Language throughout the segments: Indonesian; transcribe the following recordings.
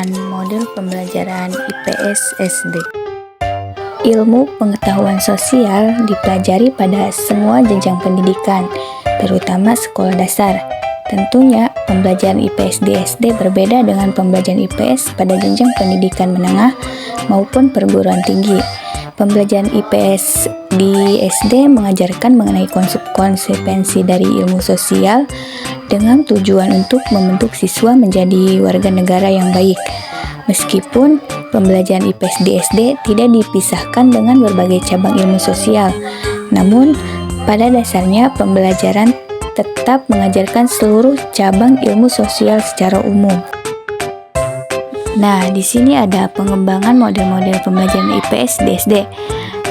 dengan model pembelajaran IPS SD. Ilmu pengetahuan sosial dipelajari pada semua jenjang pendidikan, terutama sekolah dasar. Tentunya, pembelajaran IPS di SD berbeda dengan pembelajaran IPS pada jenjang pendidikan menengah maupun perguruan tinggi. Pembelajaran IPS di SD mengajarkan mengenai konsekuensi dari ilmu sosial dengan tujuan untuk membentuk siswa menjadi warga negara yang baik. Meskipun pembelajaran IPS di SD tidak dipisahkan dengan berbagai cabang ilmu sosial, namun pada dasarnya pembelajaran tetap mengajarkan seluruh cabang ilmu sosial secara umum. Nah, di sini ada pengembangan model-model pembelajaran IPS di SD.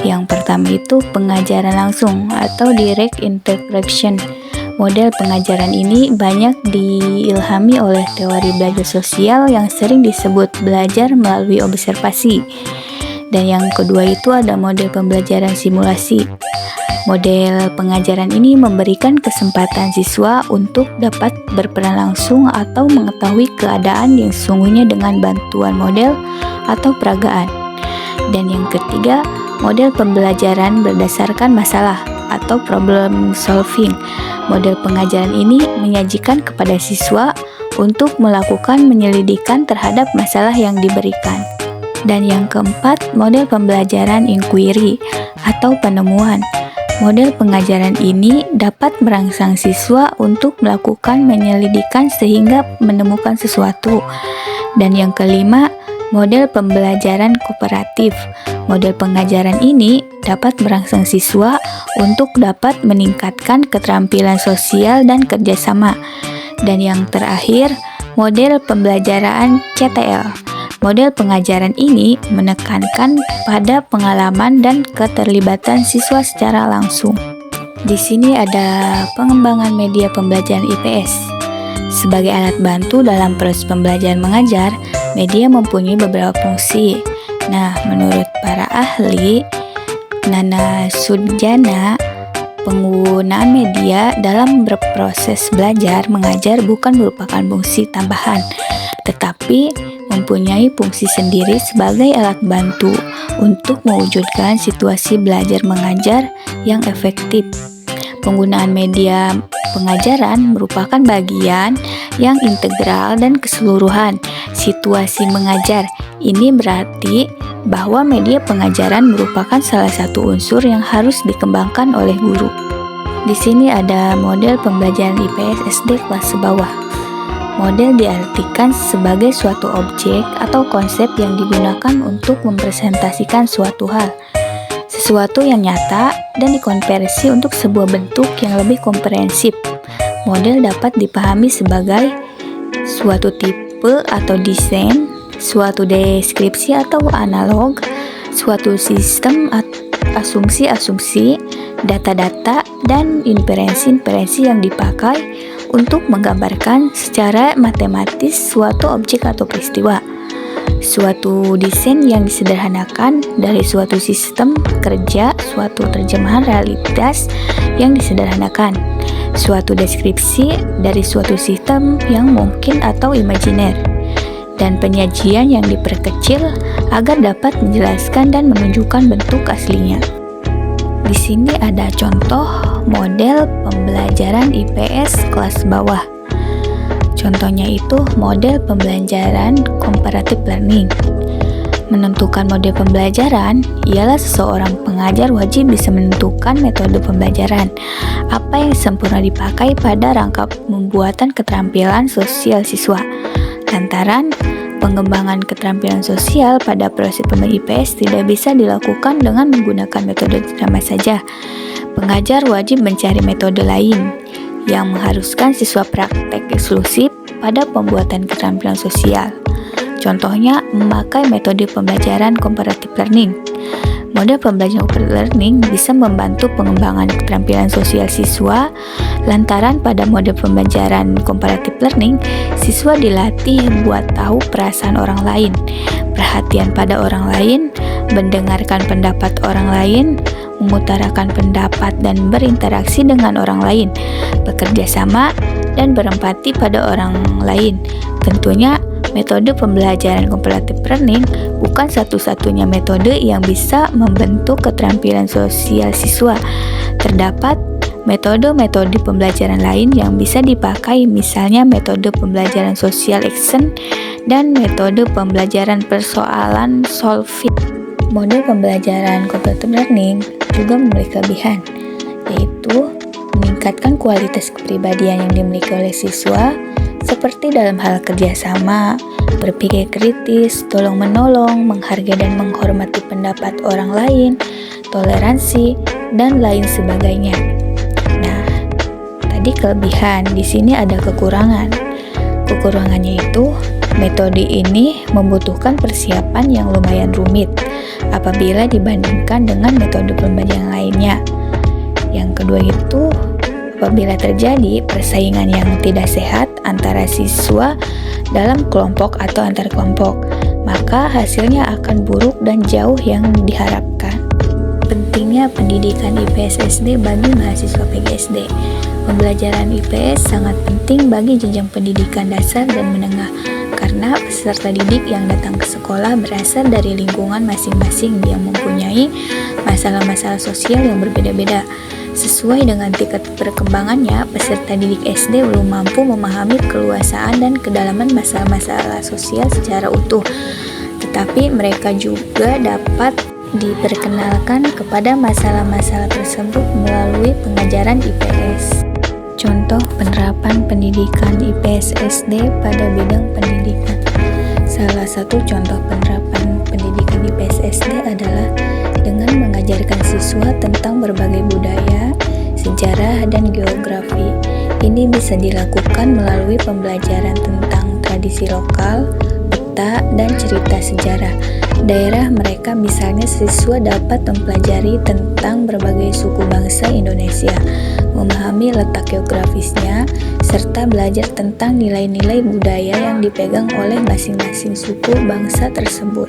Yang pertama itu pengajaran langsung atau direct interaction. Model pengajaran ini banyak diilhami oleh teori belajar sosial yang sering disebut belajar melalui observasi. Dan yang kedua itu ada model pembelajaran simulasi. Model pengajaran ini memberikan kesempatan siswa untuk dapat berperan langsung atau mengetahui keadaan yang sesungguhnya dengan bantuan model atau peragaan. Dan yang ketiga, model pembelajaran berdasarkan masalah atau problem solving. Model pengajaran ini menyajikan kepada siswa untuk melakukan penyelidikan terhadap masalah yang diberikan. Dan yang keempat, model pembelajaran inquiry atau penemuan. Model pengajaran ini dapat merangsang siswa untuk melakukan penyelidikan sehingga menemukan sesuatu. Dan yang kelima, model pembelajaran kooperatif. Model pengajaran ini dapat merangsang siswa untuk dapat meningkatkan keterampilan sosial dan kerjasama. Dan yang terakhir, model pembelajaran CTL. Model pengajaran ini menekankan pada pengalaman dan keterlibatan siswa secara langsung. Di sini ada pengembangan media pembelajaran IPS. Sebagai alat bantu dalam proses pembelajaran mengajar, media mempunyai beberapa fungsi. Nah, menurut para ahli, Nana Sudjana, penggunaan media dalam berproses belajar mengajar bukan merupakan fungsi tambahan, tetapi mempunyai fungsi sendiri sebagai alat bantu untuk mewujudkan situasi belajar mengajar yang efektif. Penggunaan media pengajaran merupakan bagian yang integral dan keseluruhan situasi mengajar. Ini berarti bahwa media pengajaran merupakan salah satu unsur yang harus dikembangkan oleh guru. Di sini ada model pembelajaran IPS SD kelas bawah. Model diartikan sebagai suatu objek atau konsep yang digunakan untuk mempresentasikan suatu hal, sesuatu yang nyata dan dikonversi untuk sebuah bentuk yang lebih komprehensif. Model dapat dipahami sebagai suatu tipe atau desain, suatu deskripsi atau analog, suatu sistem asumsi-asumsi, data-data, dan inferensi-inferensi yang dipakai untuk menggambarkan secara matematis suatu objek atau peristiwa. Suatu desain yang disederhanakan dari suatu sistem kerja, suatu terjemahan realitas yang disederhanakan, suatu deskripsi dari suatu sistem yang mungkin atau imajiner, dan penyajian yang diperkecil agar dapat menjelaskan dan menunjukkan bentuk aslinya. Di sini ada contoh model pembelajaran IPS kelas bawah. Contohnya itu model pembelajaran comparative learning. Menentukan model pembelajaran ialah seseorang pengajar wajib bisa menentukan metode pembelajaran apa yang sempurna dipakai pada rangka pembuatan keterampilan sosial siswa. Lantaran pengembangan keterampilan sosial pada proses pembelajaran IPS tidak bisa dilakukan dengan menggunakan metode sama saja. Pengajar wajib mencari metode lain yang mengharuskan siswa praktek eksklusif pada pembuatan keterampilan sosial. Contohnya, memakai metode pembelajaran comparative learning. Model pembelajaran comparative learning bisa membantu pengembangan keterampilan sosial siswa, lantaran pada model pembelajaran comparative learning, siswa dilatih buat tahu perasaan orang lain, perhatian pada orang lain, mendengarkan pendapat orang lain, mengutarakan pendapat dan berinteraksi dengan orang lain, bekerja sama dan berempati pada orang lain. Tentunya Metode pembelajaran comparative learning bukan satu-satunya metode yang bisa membentuk keterampilan sosial siswa. Terdapat metode-metode pembelajaran lain yang bisa dipakai, misalnya metode pembelajaran social action dan metode pembelajaran persoalan solving. Model pembelajaran comparative learning juga memiliki kelebihan, yaitu meningkatkan kualitas kepribadian yang dimiliki oleh siswa, seperti dalam hal kerjasama, berpikir kritis, tolong-menolong, menghargai dan menghormati pendapat orang lain, toleransi, dan lain sebagainya. Nah, tadi kelebihan, di sini ada kekurangan. Kekurangannya itu, metode ini membutuhkan persiapan yang lumayan rumit apabila dibandingkan dengan metode pembelajaran lainnya. Yang kedua itu, apabila terjadi persaingan yang tidak sehat antara siswa dalam kelompok atau antar kelompok, maka hasilnya akan buruk dan jauh yang diharapkan. Pentingnya pendidikan IPS SD bagi mahasiswa PGSD. Pembelajaran IPS sangat penting bagi jenjang pendidikan dasar dan menengah, karena peserta didik yang datang ke sekolah berasal dari lingkungan masing-masing yang mempunyai masalah-masalah sosial yang berbeda-beda. Sesuai dengan tingkat perkembangannya, peserta didik SD belum mampu memahami keluasaan dan kedalaman masalah-masalah sosial secara utuh, tetapi mereka juga dapat diperkenalkan kepada masalah-masalah tersebut melalui pengajaran IPS. Contoh penerapan pendidikan IPS SD pada bidang pendidikan. Salah satu contoh penerapan pendidikan IPS SD adalah dengan mengajarkan siswa tentang berbagai budaya, sejarah, dan geografi. Ini bisa dilakukan melalui pembelajaran tentang tradisi lokal, peta, dan cerita sejarah daerah mereka. Misalnya, siswa dapat mempelajari tentang berbagai suku bangsa Indonesia, memahami letak geografisnya, serta belajar tentang nilai-nilai budaya yang dipegang oleh masing-masing suku bangsa tersebut.